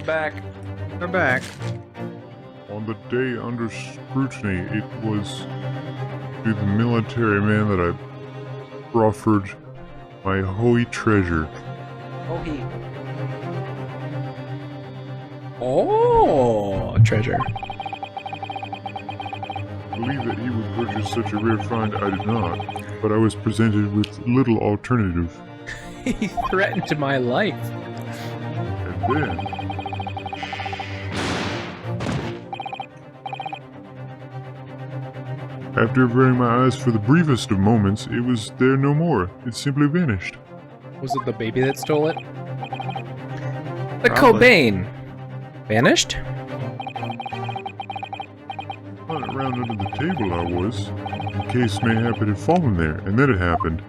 back. We're back. On the day under scrutiny, it was to the military man that I proffered my holy treasure. Oh, treasure. I believe that he would purchase such a rare find. I did not, but I was presented with little alternative. He threatened my life. And then, after averting my eyes for the briefest of moments, it was there no more. It simply vanished. Was it the baby that stole it? The Probably. Cobain. Vanished? Not around under the table I was, in case mayhap it had fallen there, and then it happened.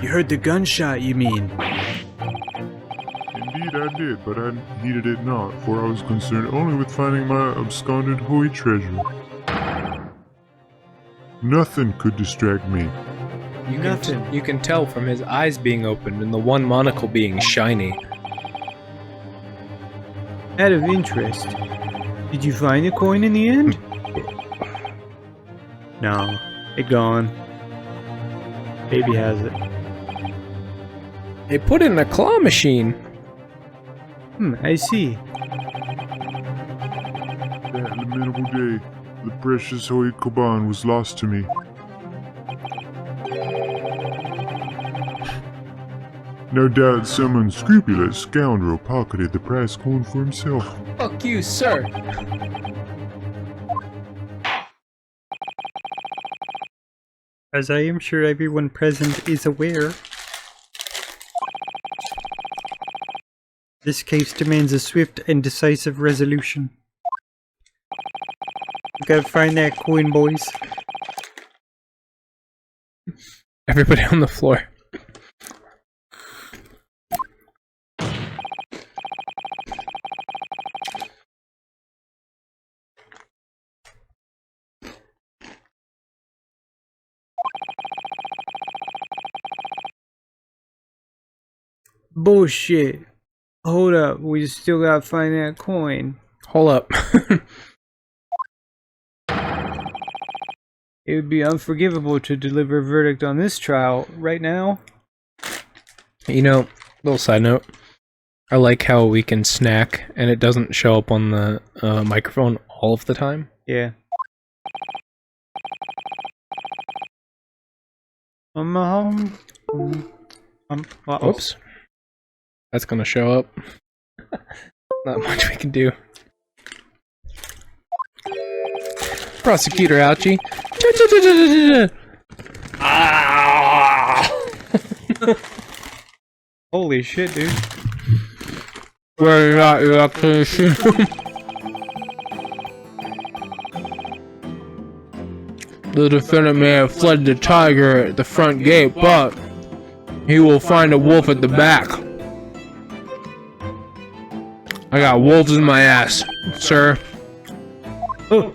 You heard the gunshot, you mean? Indeed I did, but I heeded it not, for I was concerned only with finding my absconded holy treasure. Nothing could distract me. You can tell from his eyes being opened and the one monocle being shiny. Out of interest, did you find the coin in the end? No, it gone. Baby has it. They put it in a claw machine. I see. That lamentable day, the precious holy Koban was lost to me. No doubt some unscrupulous scoundrel pocketed the prize coin for himself. Fuck you, sir. As I am sure everyone present is aware, this case demands a swift and decisive resolution. We gotta find that coin, boys. Everybody on the floor. Bullshit. Hold up, we still gotta find that coin. Hold up. It would be unforgivable to deliver a verdict on this trial right now. You know, little side note. I like how we can snack and it doesn't show up on the microphone all of the time. Yeah. Uh-oh. Oops. That's gonna show up. Not much we can do. Prosecutor Ouchie. Holy shit, dude. Where you at, you accusation? The defendant may have fled the tiger at the front gate, but he will find a wolf at the back. I got wolves in my ass, sir. Oh.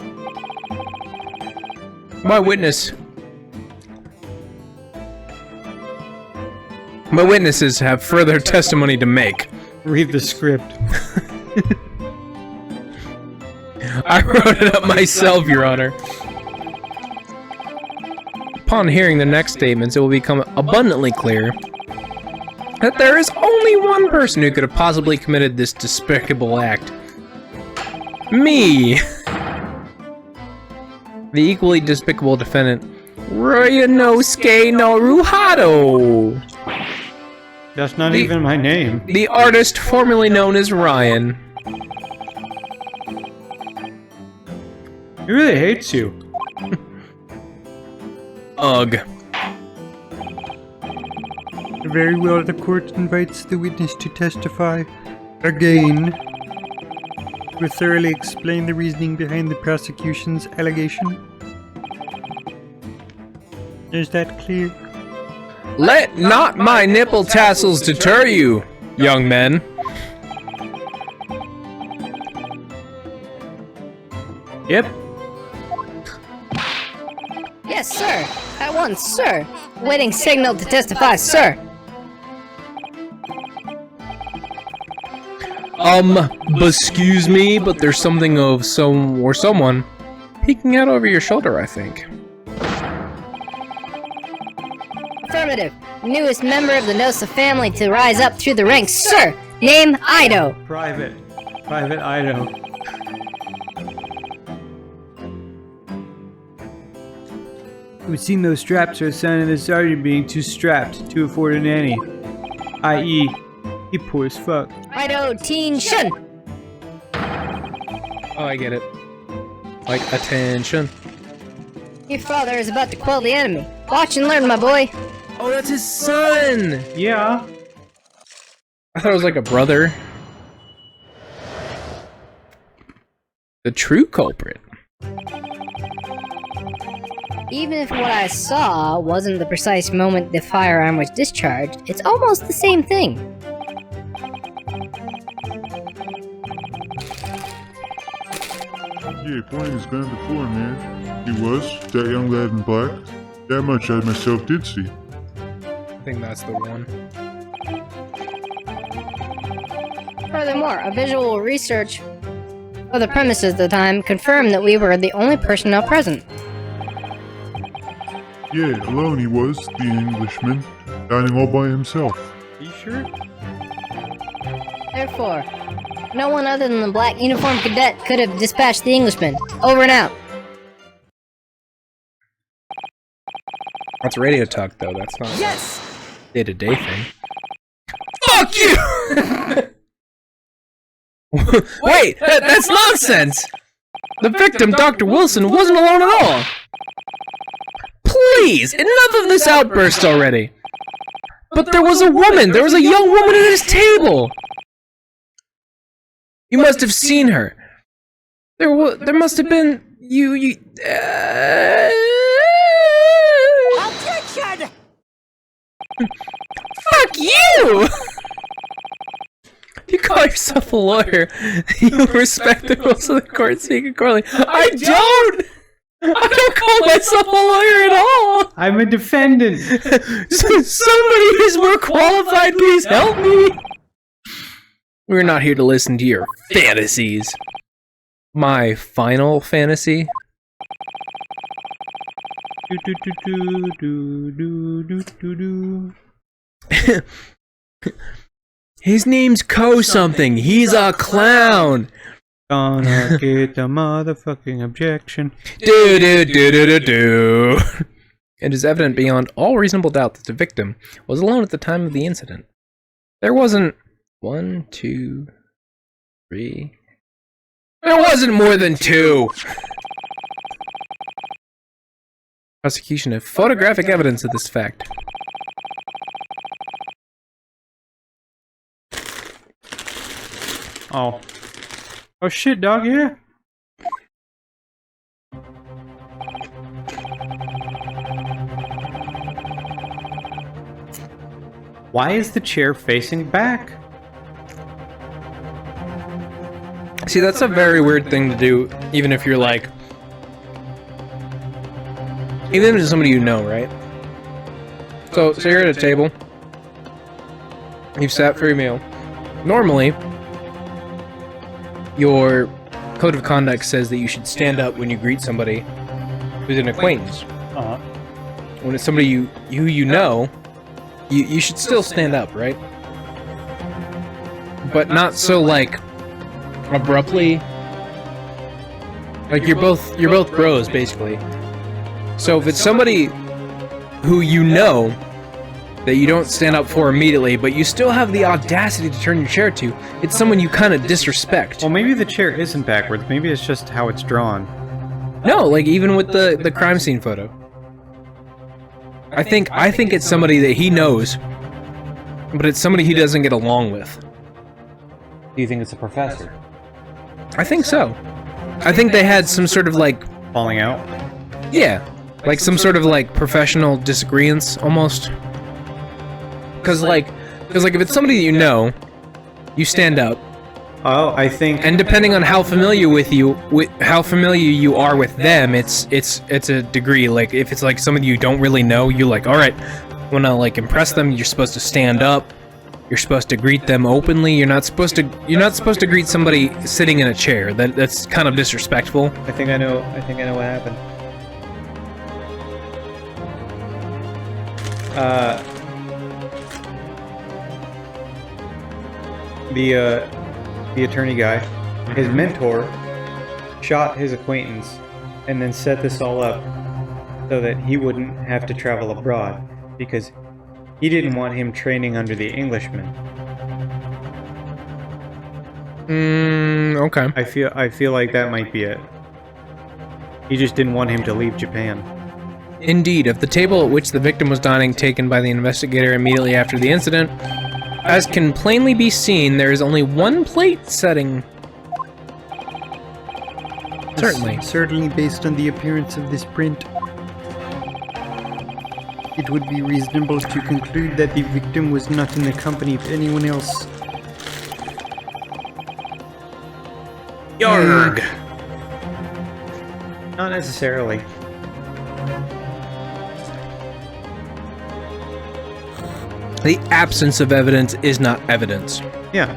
My witnesses have further testimony to make. Read the script. I wrote it up myself, Your Honor. Upon hearing the next statements, it will become abundantly clear that there is only one person who could have possibly committed this despicable act. Me! The equally despicable defendant, Ryunosuke Naruhito! That's not even my name. The artist formerly known as Ryan. He really hates you. Ugh. Very well, the court invites the witness to testify again. To thoroughly explain the reasoning behind the prosecution's allegation. Is that clear? Let not my nipple tassels deter you, young men. Yep. Yes, sir. At once, sir. Waiting signal to testify, sir. Excuse me, but there's something of someone peeking out over your shoulder, I think. Affirmative. Newest member of the Nosa family to rise up through the ranks, sir. Name Ido. Private Ido. We've seen those straps are a sign of the sergeant being too strapped to afford a nanny. I.e., he poor as fuck. Ido Teen Shun. Oh, I get it. Like, attention. Your father is about to quell the enemy. Watch and learn, my boy. Oh, that's his son! Yeah. I thought it was like a brother. The true culprit. Even if what I saw wasn't the precise moment the firearm was discharged, it's almost the same thing. Yeah, pointing his gun at the floor, man. He was, that young lad in black. That much I myself did see. I think that's the one. Furthermore, a visual research of the premises at the time confirmed that we were the only personnel present. Yeah, alone he was, the Englishman, dining all by himself. Are you sure? Therefore, no one other than the black uniformed cadet could have dispatched the Englishman. Over and out. That's radio talk, though. That's not day-to-day thing. Fuck you! Wait, that's nonsense! The victim, Dr. Wilson, wasn't alone at all! Please, enough of this outburst already! But there was a woman! There was a young woman at his table! You must have seen her. There must have been... Objection! Fuck you! You call yourself a lawyer. You respect the rules of the court speak accordingly. I don't call myself a lawyer at all! I'm a defendant! Somebody who's more qualified, please help me! We're not here to listen to your fantasies. My final fantasy? His name's Ko something. He's a clown. Gonna get the motherfucking objection. Do. It is evident beyond all reasonable doubt that the victim was alone at the time of the incident. There wasn't 1, 2, 3. There wasn't more than 2. Prosecution have photographic evidence of this fact. Oh shit, dog, yeah. Why is the chair facing back? See, that's a very weird thing to do, even if you're like... Even if it's somebody you know, right? So you're at a table. You've sat for your meal. Normally, your code of conduct says that you should stand up when you greet somebody who's an acquaintance. Uh-huh. When it's somebody who you know, you should still stand up, right? But not so, like, abruptly. Like, you're both bros, basically. So if it's somebody who you know that you don't stand up for immediately, but you still have the audacity to turn your chair to, it's someone you kind of disrespect. Well, maybe the chair isn't backwards. Maybe it's just how it's drawn. No, like even with the crime scene photo. I think it's somebody that he knows, but it's somebody he doesn't get along with. Do you think it's a professor? I think so. I think they had some sort of like... Falling out? Yeah. Like some sort of like professional disagreements, almost. Cause like if it's somebody that you know, you stand up, Oh, I think. And depending on how familiar you are with them, it's a degree. Like if it's like somebody you don't really know, you're like, all right, wanna like impress them. You're supposed to stand up. You're supposed to greet them openly. You're not supposed to greet somebody sitting in a chair. That's kind of disrespectful. I think I know what happened. The attorney guy, his mentor, shot his acquaintance, and then set this all up so that he wouldn't have to travel abroad, because he didn't want him training under the Englishman. Okay. I feel like that might be it. He just didn't want him to leave Japan. Indeed, of the table at which the victim was dining taken by the investigator immediately after the incident, as can plainly be seen, there is only one plate setting. Certainly. Certainly based on the appearance of this print, it would be reasonable to conclude that the victim was not in the company of anyone else. Yarg! Not necessarily. The absence of evidence is not evidence. Yeah.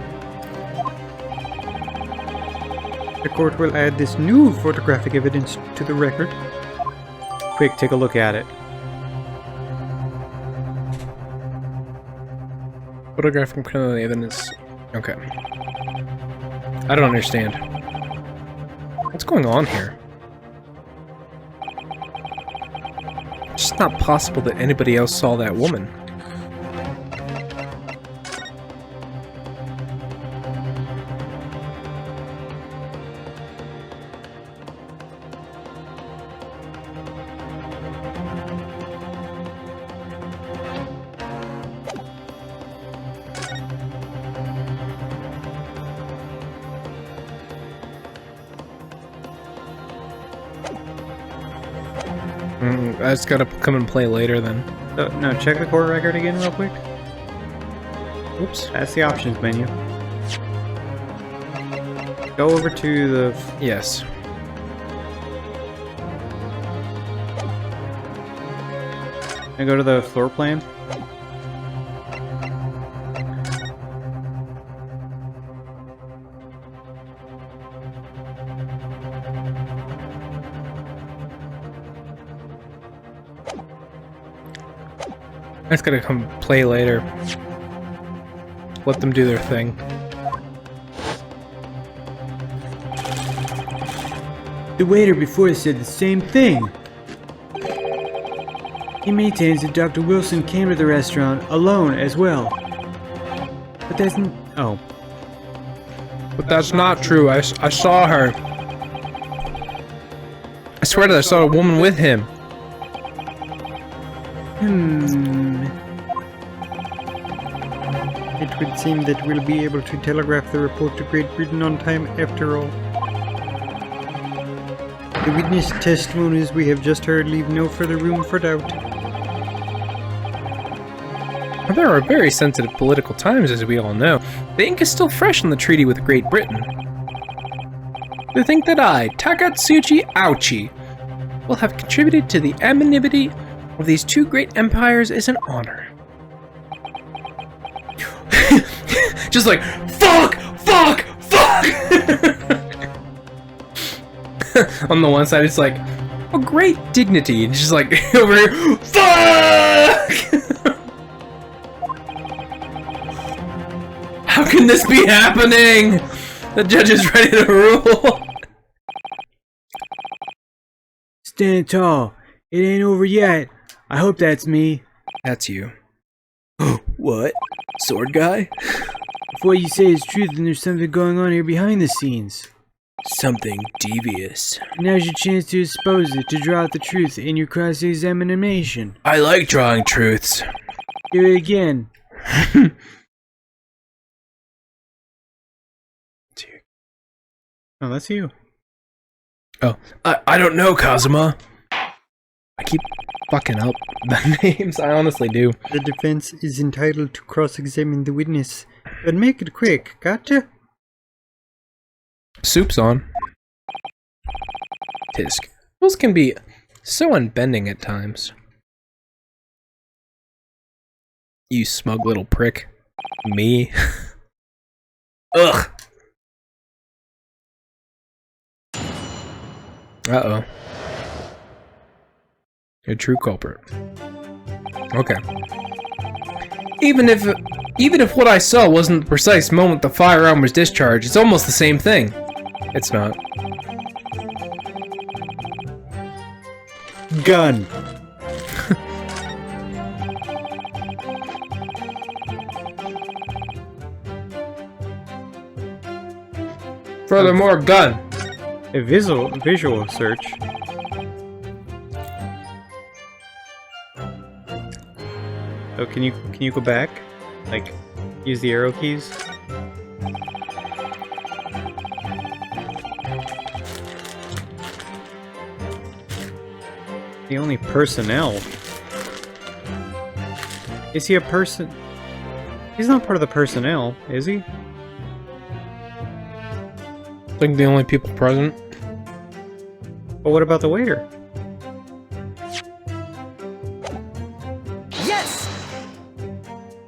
The court will add this new photographic evidence to the record. Quick, take a look at it. Photographic and criminal evidence. Okay. I don't understand. What's going on here? It's just not possible that anybody else saw that woman. That's gotta come and play later then. No, check the court record again real quick. Oops. That's the options menu. Go over to the... Yes. And go to the floor plan. That's gonna come play later. Let them do their thing. The waiter before said the same thing. He maintains that Dr. Wilson came to the restaurant alone as well. But that's oh. But that's not true. I saw her. I swear that I saw a woman with him. It would seem that we'll be able to telegraph the report to Great Britain on time after all. The witness testimonies we have just heard leave no further room for doubt. There are very sensitive political times, as we all know. The ink is still fresh on the treaty with Great Britain. To think that I, Takatsuchi Ouchi, will have contributed to the anonymity of these two great empires is an honor. Just like, fuck! On the one side, it's like, a great dignity. And just like, over here, fuck! How can this be happening? The judge is ready to rule. Stand tall. It ain't over yet. I hope that's me. That's you. What? Sword guy? If what you say is true, then there's something going on here behind the scenes. Something devious. Now's your chance to expose it, to draw out the truth in your cross-examination. I like drawing truths. Do it again. Oh, that's you. Oh, I don't know, Kazuma. I keep fucking up the names, I honestly do. The defense is entitled to cross-examine the witness, but make it quick, gotcha? Soup's on. Tisk. Those can be so unbending at times. You smug little prick. Me? Ugh! Uh-oh. A true culprit. Okay. Even if what I saw wasn't the precise moment the firearm was discharged, it's almost the same thing. It's not. Gun. Furthermore, gun. A visual search. So can you go back? Like, use the arrow keys? The only personnel. Is he a person? He's not part of the personnel, is he? I think the only people present. But what about the waiter? Yes!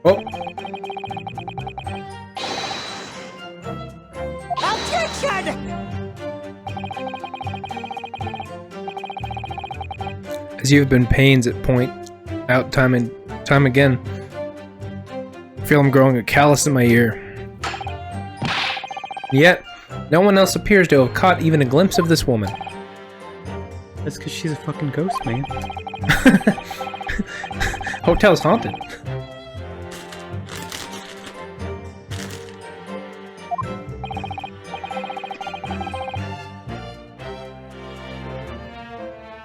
Oh, Objection! as you have been pains at point out time and time again. I feel I'm growing a callus in my ear. Yet, no one else appears to have caught even a glimpse of this woman. That's because she's a fucking ghost, man. Hotel's haunted.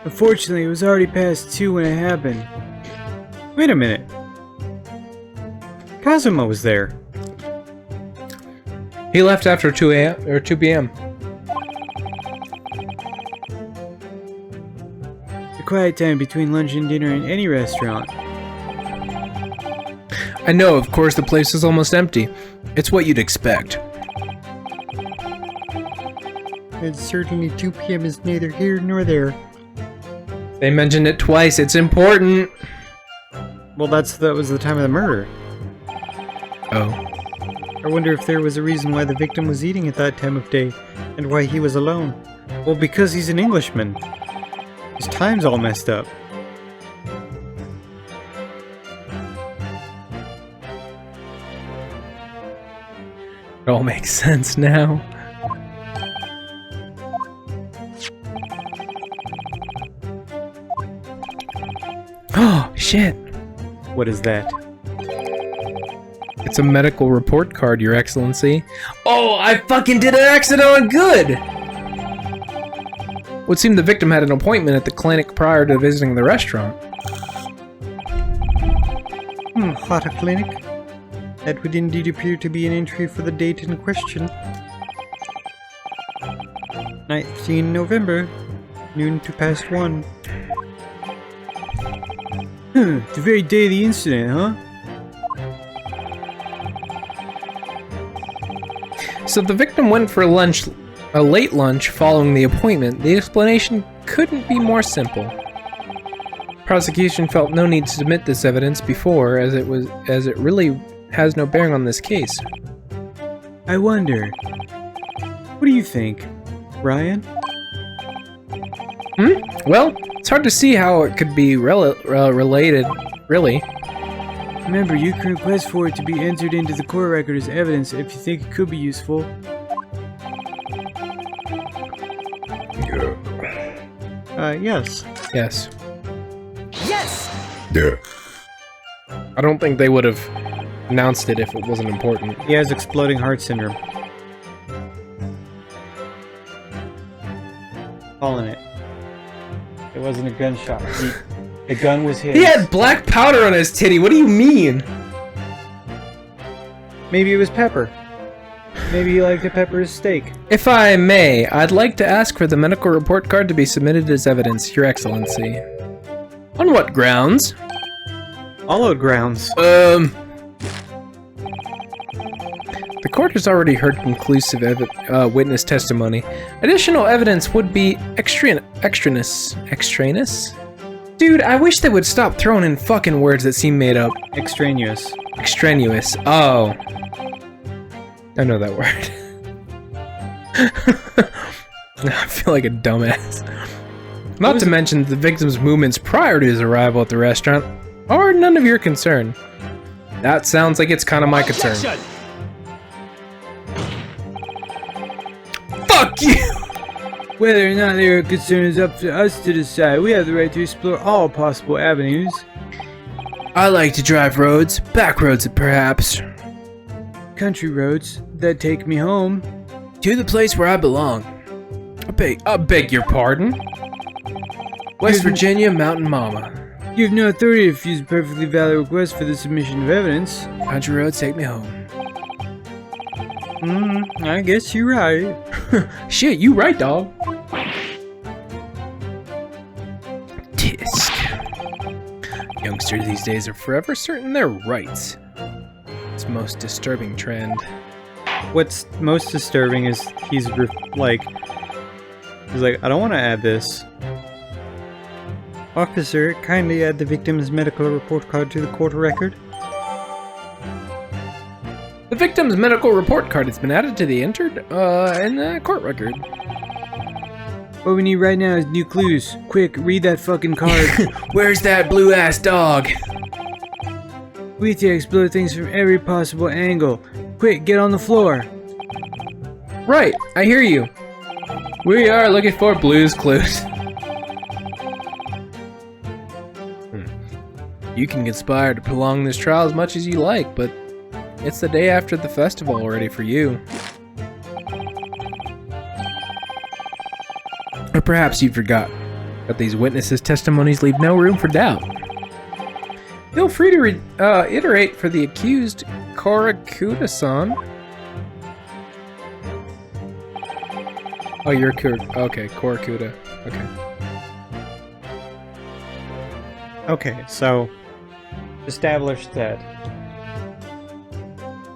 Unfortunately, it was already past 2 when it happened. Wait a minute. Kazuma was there. He left after 2 a.m. or 2 p.m. The quiet time between lunch and dinner in any restaurant. I know, of course, the place is almost empty. It's what you'd expect. And certainly 2 p.m. is neither here nor there. They mentioned it twice. It's important. Well, that was the time of the murder. Oh. I wonder if there was a reason why the victim was eating at that time of day, and why he was alone. Well, because he's an Englishman. His time's all messed up. It all makes sense now. Oh, shit. What is that? It's a medical report card, Your Excellency. Oh, I fucking did an accident on good! Would seem the victim had an appointment at the clinic prior to visiting the restaurant. Hot a clinic? That would indeed appear to be an entry for the date in question. 19 November, noon to past 1. The very day of the incident, huh? So the victim went for lunch, a late lunch following the appointment. The explanation couldn't be more simple. Prosecution felt no need to submit this evidence before, as it really has no bearing on this case. I wonder. What do you think, Ryan? Well, it's hard to see how it could be related, really. Remember, you can request for it to be entered into the court record as evidence if you think it could be useful. Yes. Yes. Yes! Yeah. I don't think they would have announced it if it wasn't important. He has exploding heart syndrome. Calling it. It wasn't a gunshot. The gun was his. He had black powder on his titty, what do you mean? Maybe it was pepper. Maybe he liked to pepper his steak. If I may, I'd like to ask for the medical report card to be submitted as evidence, Your Excellency. On what grounds? Hollowed grounds. The court has already heard conclusive witness testimony. Additional evidence would be extraneous? Dude, I wish they would stop throwing in fucking words that seem made up. Extraneous. Extraneous. Oh. I know that word. I feel like a dumbass. Not to mention the victim's movements prior to his arrival at the restaurant are none of your concern. That sounds like it's kind of my concern. Objection! Fuck you! Whether or not they are concerned is up to us to decide. We have the right to explore all possible avenues. I like to drive roads, back roads perhaps, Country roads that take me home. to the place where I belong. I beg your pardon? West Virginia Mountain Mama. You have no authority to refuse a perfectly valid request for the submission of evidence. Country roads take me home. I guess you're right. Shit, you right, dog. Tisk. Youngsters these days are forever certain they're right. It's most disturbing trend. What's most disturbing is he's like, I don't want to add this. Officer, kindly add the victim's medical report card to the court record. The victim's medical report card has been added to the entered in the court record. What we need right now is new clues. Quick, read that fucking card. Where's that blue ass dog? We need to explore things from every possible angle. Quick, get on the floor. Right, I hear you. We are looking for Blue's Clues. You can conspire to prolong this trial as much as you like, but it's the day after the festival already for you. Or perhaps you forgot that these witnesses' testimonies leave no room for doubt. Feel free to iterate for the accused, Korakuda-san. Oh, you're okay, Korakuda. Okay. Okay, so established that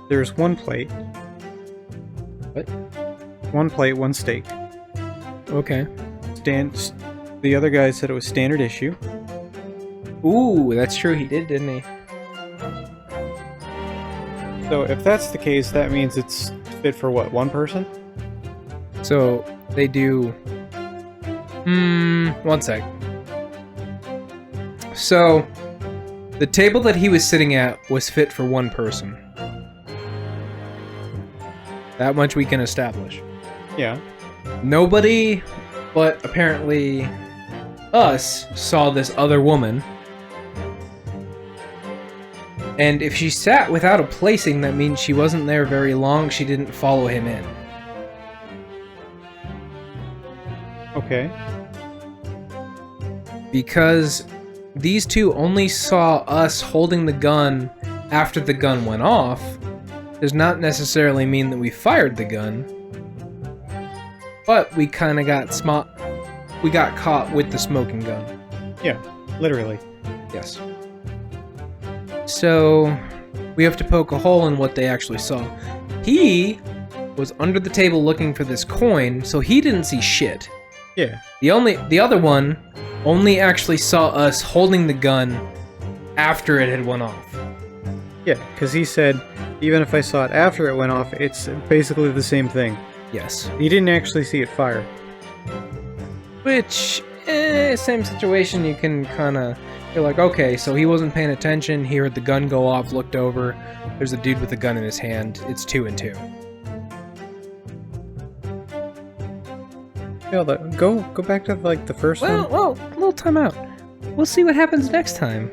there's one plate. What? One plate, one steak. Okay. The other guy said it was standard issue. Ooh, that's true. He did, didn't he? So if that's the case, that means it's fit for what, one person? So they do. One sec. So the table that he was sitting at was fit for one person. That much we can establish. Yeah. Nobody but apparently us saw this other woman. And if she sat without a placing, that means she wasn't there very long. She didn't follow him in. Okay. Because these two only saw us holding the gun after the gun went off, does not necessarily mean that we fired the gun. But we kind of we got caught with the smoking gun. Yeah, literally. Yes. So we have to poke a hole in what they actually saw. He was under the table looking for this coin, so he didn't see shit. Yeah. The other one only actually saw us holding the gun after it had went off. Yeah, because he said, even if I saw it after it went off, it's basically the same thing. Yes. He didn't actually see it fire. Which, same situation, you can kind of... You're like, okay, so he wasn't paying attention, he heard the gun go off, looked over, there's a dude with a gun in his hand, it's 2 and 2. Yeah, go back to like the first one. Well, a little time out. We'll see what happens next time.